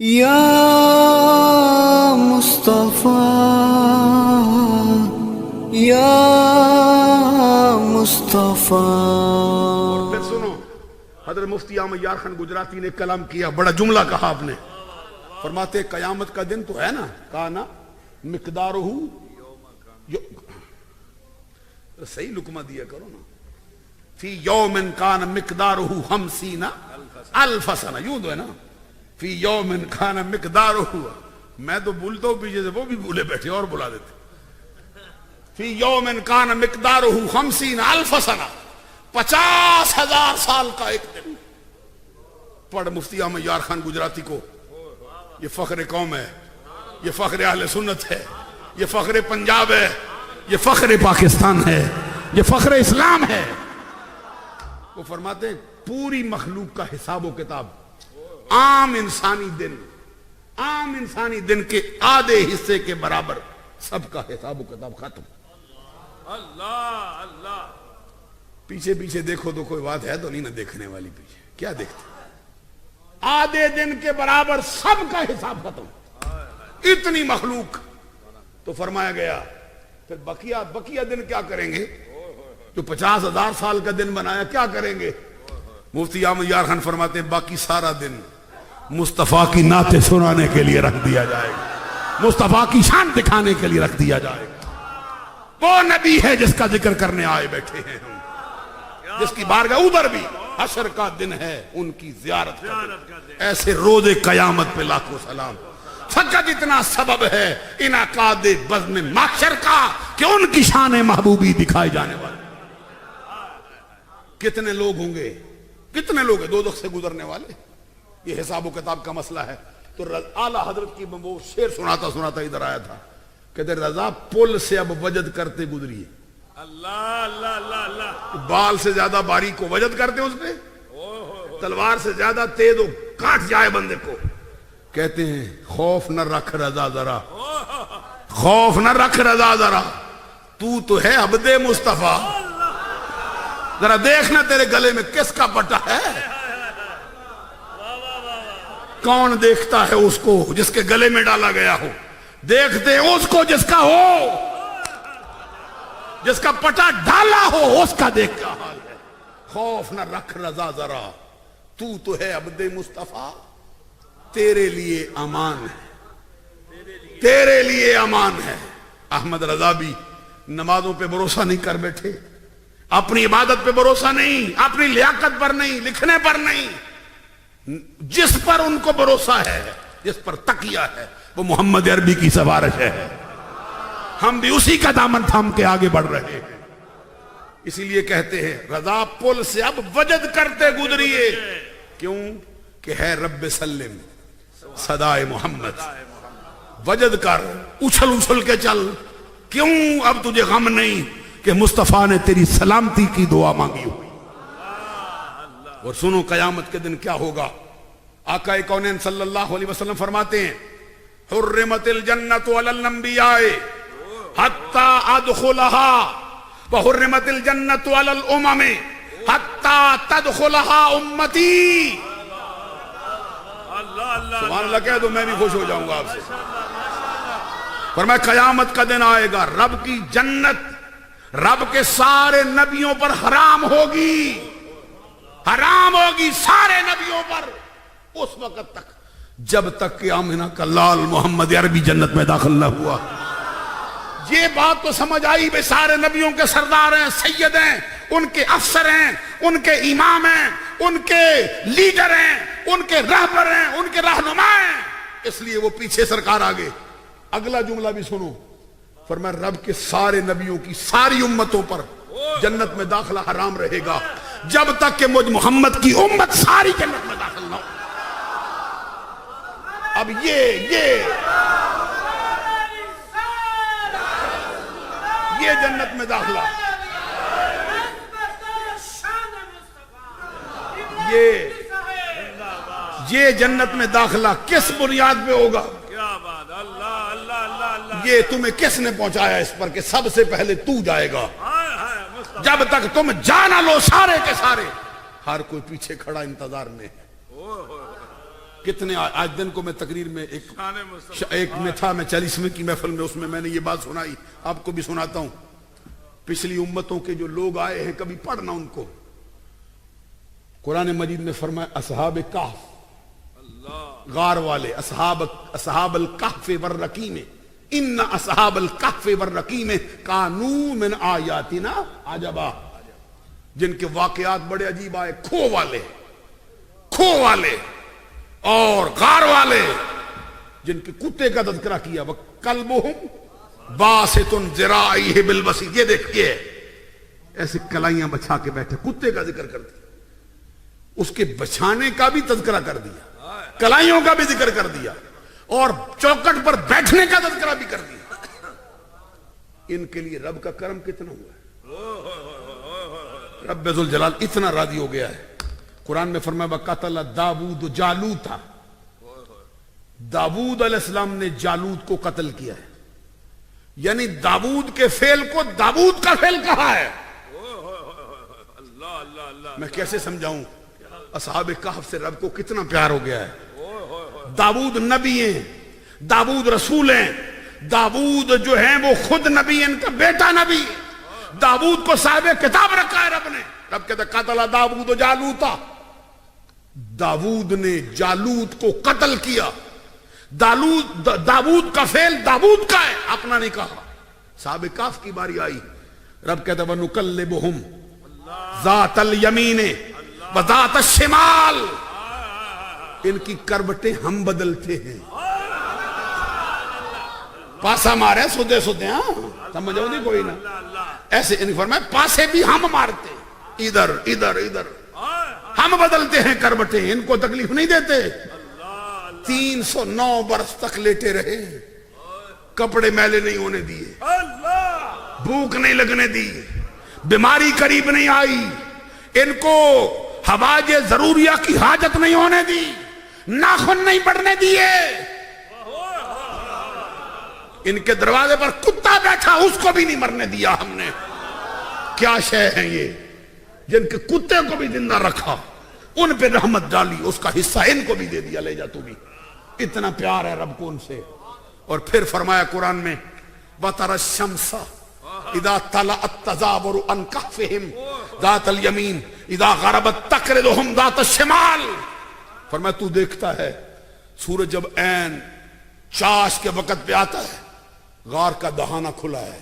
یا مصطفیٰ یا مصطفیٰ۔ اور پھر سنو، حضرت مفتی احمد یار خان گجراتی نے کلام کیا، بڑا جملہ کہا آپ نے، فرماتے قیامت کا دن تو ہے نا، کہا نا مقدارہ صحیح لقمہ دیا کرو نا، فی یوم کان مقدارہ 50 الف سنہ، یوں تو ہے نا، فی یوم کان مقدارہ، میں تو بھولتا ہوں پیچھے سے، وہ بھی بھولے بیٹھے اور بلا دیتے، فی یوم کان مقدارہ 50 الف سنہ، 50,000 سال کا ایک دن۔ پڑھ مفتی احمد یار خان گجراتی کو، یہ فخر قوم ہے، یہ فخر اہل سنت ہے، یہ فخر پنجاب ہے، یہ فخر پاکستان ہے، یہ فخر اسلام ہے۔ وہ فرماتے ہیں پوری مخلوق کا حساب و کتاب عام انسانی دن کے آدھے حصے کے برابر، سب کا حساب و کتاب ختم۔ اللہ اللہ، پیچھے پیچھے دیکھو تو کوئی بات ہے تو نہیں نا دیکھنے والی، پیچھے کیا دیکھتے؟ آدھے دن کے برابر سب کا حساب ختم، اتنی مخلوق۔ تو فرمایا گیا پھر بقیہ دن کیا کریں گے؟ جو 50,000 سال کا دن بنایا کیا کریں گے؟ مفتی احمد یار خان فرماتے ہیں باقی سارا دن مصطفیٰ کی نعتیں سنانے کے لیے رکھ دیا جائے گا، مصطفیٰ کی شان دکھانے کے لیے رکھ دیا جائے گا۔ وہ نبی ہے جس کا ذکر کرنے آئے بیٹھے ہیں ہم، جس کی بارگاہ ادھر بھی حشر کا دن ہے، ان کی زیارت کا دن۔ ایسے روز قیامت پہ لاکھوں سلام۔ فقط اتنا سبب ہے انعقاد بزم محشر کا کہ ان کی شان محبوبی دکھائے جانے والے۔ کتنے لوگ ہوں گے، کتنے لوگ ہیں دوزخ سے گزرنے والے؟ یہ حساب و کتاب کا مسئلہ ہے۔ تو اعلیٰ حضرت کی وہ شعر سناتا ادھر آیا تھا، کہتے رضا پل سے اب وجد کرتے گزریے۔ اللہ اللہ اللہ اللہ، بال سے زیادہ باریک کو وجد کرتے ہیں اس پہ، تلوار سے زیادہ تیز ہو کاٹ جائے بندے کو۔ کہتے ہیں خوف نہ رکھ رضا ذرا، خوف نہ رکھ رضا ذرا، تو ہے عبد مصطفیٰ، ذرا دیکھنا تیرے گلے میں کس کا پٹا ہے۔ کون دیکھتا ہے اس کو جس کے گلے میں ڈالا گیا ہو؟ دیکھتے ہیں اس کو جس کا ہو، جس کا پٹا ڈالا ہو، اس کا دیکھ کیا حال ہے۔ خوف نہ رکھ رضا ذرا، تو ہے عبد مصطفیٰ، تیرے لیے امان ہے، تیرے لیے امان ہے۔ احمد رضا بھی نمازوں پہ بھروسہ نہیں کر بیٹھے، اپنی عبادت پہ بھروسہ نہیں، اپنی لیاقت پر نہیں، لکھنے پر نہیں، جس پر ان کو بھروسہ ہے، جس پر تقیہ ہے، وہ محمد عربی کی سفارش ہے۔ ہم بھی اسی کا دامن تھام کے آگے بڑھ رہے ہیں۔ اسی لیے کہتے ہیں رضا پل سے اب وجد کرتے گزریے، کیوں کہ ہے رب سلم صدائے محمد۔ وجد کر، اچھل اچھل کے چل، کیوں اب تجھے غم نہیں کہ مصطفیٰ نے تیری سلامتی کی دعا مانگی ہوئی۔ اور سنو قیامت کے دن کیا ہوگا۔ آقا کونین صلی اللہ علیہ وسلم فرماتے ہیں حرمت الجنت علی الانبیاء حتی ادخلها وحرمت الجنت علی الامم حتی تدخلها امتی۔ سبحان اللہ کہہ دو، میں بھی خوش ہو جاؤں گا آپ سے۔ فرمایا قیامت کا دن آئے گا، رب کی جنت رب کے سارے نبیوں پر حرام ہوگی، حرام ہوگی سارے نبیوں پر اس وقت تک جب تک کہ آمنہ کا لال محمد عربی جنت میں داخل نہ ہوا۔ یہ بات تو سمجھ آئی بے سارے نبیوں کے سردار ہیں، سید ہیں، ان کے افسر ہیں، ان کے امام ہیں، ان کے لیڈر ہیں، ان کے رہبر ہیں، ان کے رہنما ہیں، اس لیے وہ پیچھے سرکار آگے۔ اگلا جملہ بھی سنو، فرمایا رب کے سارے نبیوں کی ساری امتوں پر جنت میں داخلہ حرام رہے گا جب تک کہ مجھ محمد کی امت ساری جنت میں داخل نہ ہو۔ اب یہ جنت میں داخلہ، یہ جنت میں داخلہ کس بنیاد پہ ہوگا؟ یہ تمہیں کس نے پہنچایا اس پر کہ سب سے پہلے تو جائے گا؟ جب تک تم جانا لو سارے کے سارے، ہر کوئی پیچھے کھڑا انتظار میں ہے۔ کتنے آج دن کو میں تقریر میں ایک میں تھا، میں 40ویں کی محفل میں، اس میں نے یہ بات سنائی، آپ کو بھی سناتا ہوں. پچھلی امتوں کے جو لوگ آئے ہیں کبھی پڑھنا ان کو. قرآن مجید میں فرمایا اصحاب کہف، غار والے، اصحاب الکہف والرقیم، ان اصحاب الکہف والرقیم کانوا من آیاتنا عجبا، جن کے واقعات بڑے عجیب آئے. کھو والے اور غار والے جن کے کتے کا تذکرہ کیا. وَقَلْبُهُمْ بَاسِطٌ ذِرَاعَيْهِ بِالْوَسِيدِ، یہ دیکھئے ایسے کلائیاں بچھا کے بیٹھے، کتے کا ذکر کر دیا، اس کے بچھانے کا بھی تذکرہ کر دیا، کلائیوں کا بھی ذکر کر دیا، اور چوکٹ پر بیٹھنے کا تذکرہ بھی کر دیا. ان کے لیے رب کا کرم کتنا ہوا ہے. رب ذوالجلال اتنا راضی ہو گیا ہے. قرآن میں فرمایا وَقَتَلَ داؤد جالوتا، داؤد علیہ السلام نے جالوت کو قتل کیا ہے. یعنی داؤد کے فعل کو داؤد کا فعل کہا ہے. میں کیسے سمجھاؤں اصحاب کہف سے رب کو کتنا پیار ہو گیا ہے. داؤد نبی ہیں، داؤد رسول ہیں، داؤد جو ہیں وہ خود نبی ہیں، ان کا بیٹا نبی. داؤد کو صاحب کتاب رکھا ہے رب نے. رب کہتا قتل داؤد جالوتا، داؤد نے جالوت کو قتل کیا. داؤد کا فعل داؤد کا ہے، اپنا نہیں کہا. صاحب کہف کی باری آئی، رب کہتا وَنُقَلِّبُهُمْ ذات الیمین وذات الشمال، ان کی کربٹیں ہم بدلتے ہیں. پاسا مارے سودے سودے، ہاں سمجھو نہیں کوئی نہ ایسے. ان فرمایا پاسے بھی ہم مارتے، ادھر ادھر ادھر ہم بدلتے ہیں کربٹیں، ان کو تکلیف نہیں دیتے. 309 برس تک لیٹے رہے، کپڑے میلے نہیں ہونے دیے، بھوک نہیں لگنے دی، بیماری قریب نہیں آئی، ان کو حواج ضروریہ کی حاجت نہیں ہونے دی، ناخن نہیں بڑھنے دیے. ان کے دروازے پر کتا بیٹھا، اس کو بھی نہیں مرنے دیا ہم نے. کیا شے ہیں یہ جن کے کتے کو بھی زندہ رکھا، ان پہ رحمت ڈالی، اس کا حصہ ان کو بھی دے دیا، لے جا تو بھی. اتنا پیار ہے رب کو ان سے. اور پھر فرمایا قرآن میں وَتَرَ الشَّمْسَ اِذَا طَلَعَتْ تَزَاوَرُ عَنْ كَهْفِهِمْ ذَاتَ الْيَمِينِ اِذَا غَرَبَتْ تَقْرِضُهُمْ ذَاتَ الشِّمَالِ. فرمایا تو دیکھتا ہے سورج جب عین چاش کے وقت پہ آتا ہے، غار کا دہانہ کھلا ہے،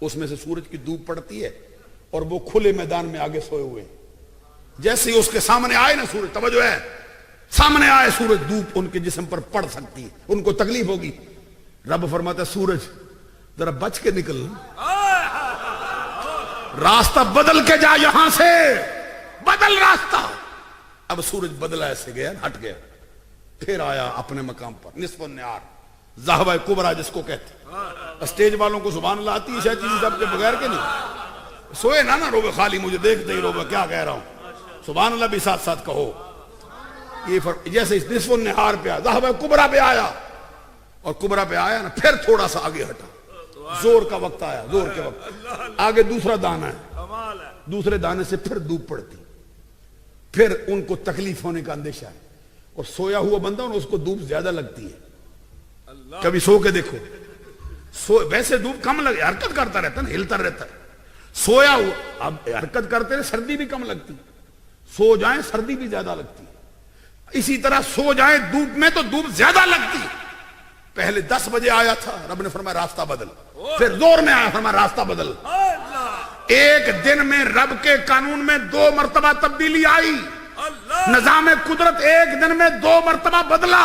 اس میں سے سورج کی دھوپ پڑتی ہے اور وہ کھلے میدان میں آگے سوئے ہوئے. جیسے ہی اس کے سامنے آئے نا سورج، توجہ ہے، سامنے آئے سورج، دھوپ ان کے جسم پر پڑ سکتی ہے، ان کو تکلیف ہوگی. رب فرماتا ہے سورج ذرا بچ کے نکل، راستہ بدل کے جا، یہاں سے بدل راستہ. اب سورج بدلا، ایسے گیا، ہٹ گیا، پھر آیا اپنے مقام پر. نصف النہار، ذہبہ کبریٰ جس کو کہتے ہیں. اسٹیج والوں کو سبحان اللہ آتی ہے شاید چیزیں سب کے بغیر کے نہیں. سوئے نہ روبے خالی، مجھے دیکھتے ہی روبے کیا کہہ رہا ہوں. سبحان اللہ بھی ساتھ ساتھ کہو. یہ جیسے اس نصف النہار پہ آیا، ذہبہ کبریٰ پہ آیا، اور کبریٰ پہ آیا نا، پھر تھوڑا سا آگے ہٹا، زور کا وقت آیا، زور کے وقت آگے دوسرا دانہ ہے، دوسرے دانے سے پھر دھوپ پڑتی، پھر ان کو تکلیف ہونے کا اندیشہ ہے. اور سویا ہوا بندہ اس کو دھوپ زیادہ لگتی ہے. کبھی سو کے دیکھو، ویسے دھوپ کم لگے، حرکت کرتا رہتا ہے نا، ہلتا رہتا ہے. سویا ہوا، اب حرکت کرتے رہے سردی بھی کم لگتی، سو جائیں سردی بھی زیادہ لگتی. اسی طرح سو جائیں دھوپ میں تو دھوپ زیادہ لگتی. پہلے 10 بجے آیا تھا، رب نے فرمایا راستہ بدل. پھر زور میں آیا، فرمایا راستہ بدل. ایک دن میں رب کے قانون میں 2 مرتبہ تبدیلی آئی. نظام قدرت ایک دن میں 2 مرتبہ بدلا.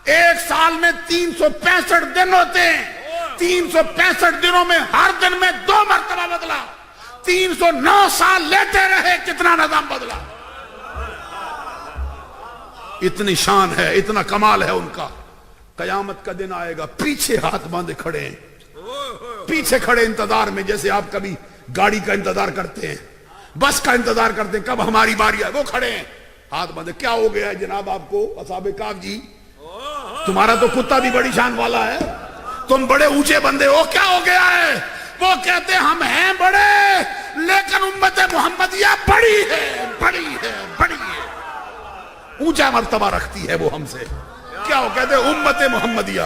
ایک سال میں 365 دن ہوتے ہیں، 365 دنوں میں ہر دن میں 2 مرتبہ بدلا. 309 سال لیتے رہے، کتنا نظام بدلا. اتنی شان ہے، اتنا کمال ہے ان کا. قیامت کا دن آئے گا، پیچھے ہاتھ باندھے کھڑے ہیں، پیچھے کھڑے انتظار میں، جیسے آپ کبھی گاڑی کا انتظار کرتے ہیں، بس کا انتظار کرتے ہیں، کب ہماری باری آئے. وہ کھڑے ہیں ہاتھ باندھے. کیا ہو گیا ہے جناب آپ کو اصحاب کہف جی؟ تمہارا تو کتا بھی بڑی شان والا ہے، تم بڑے اونچے بندے ہو، کیا ہو گیا ہے؟ وہ کہتے ہم ہیں بڑے، لیکن امت محمدیہ بڑی ہے، بڑی ہے، بڑی ہے. اونچا مرتبہ رکھتی ہے وہ ہم سے. کیا وہ کہتے ہیں؟ امت محمدیہ.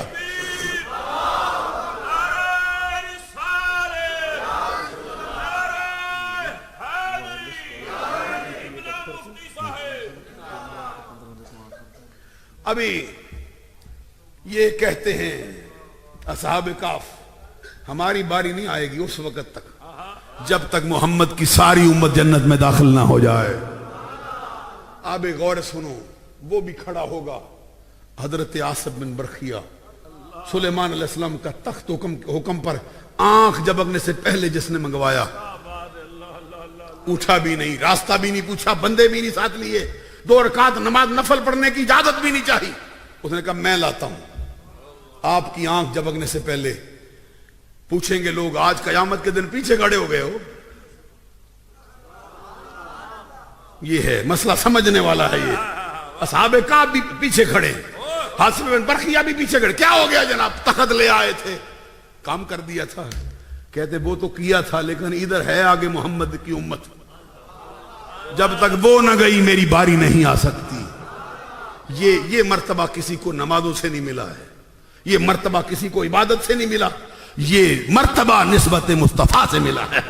ابھی یہ کہتے ہیں اصحاب کہف ہماری باری نہیں آئے گی اس وقت تک جب تک محمد کی ساری امت جنت میں داخل نہ ہو جائے. آپ غور سنو، وہ بھی کھڑا ہوگا حضرت آصف بن برخیہ، سلیمان علیہ السلام کا تخت حکم پر آنکھ جھپکنے سے پہلے جس نے منگوایا، اٹھا بھی نہیں، راستہ بھی نہیں پوچھا، بندے بھی نہیں ساتھ لیے، 2 رکعت نماز نفل پڑھنے کی اجازت بھی نہیں چاہی. اس نے کہا میں لاتا ہوں. آپ کی آنکھ جھپکنے سے پہلے پوچھیں گے لوگ آج قیامت کے دن پیچھے کھڑے ہو گئے ہو. یہ ہے مسئلہ، سمجھنے والا ہے. یہ اصحاب کہف بھی پیچھے کھڑے، آصف بن برخیہ بھی پیچھے کھڑے. کیا ہو گیا جناب؟ تخت لے آئے تھے، کام کر دیا تھا. کہتے وہ تو کیا تھا لیکن ادھر ہے آگے محمد کی امت، جب تک وہ نہ گئی میری باری نہیں آ سکتی. یہ مرتبہ کسی کو نمازوں سے نہیں ملا ہے، یہ مرتبہ کسی کو عبادت سے نہیں ملا، یہ مرتبہ نسبت مصطفیٰ سے ملا ہے.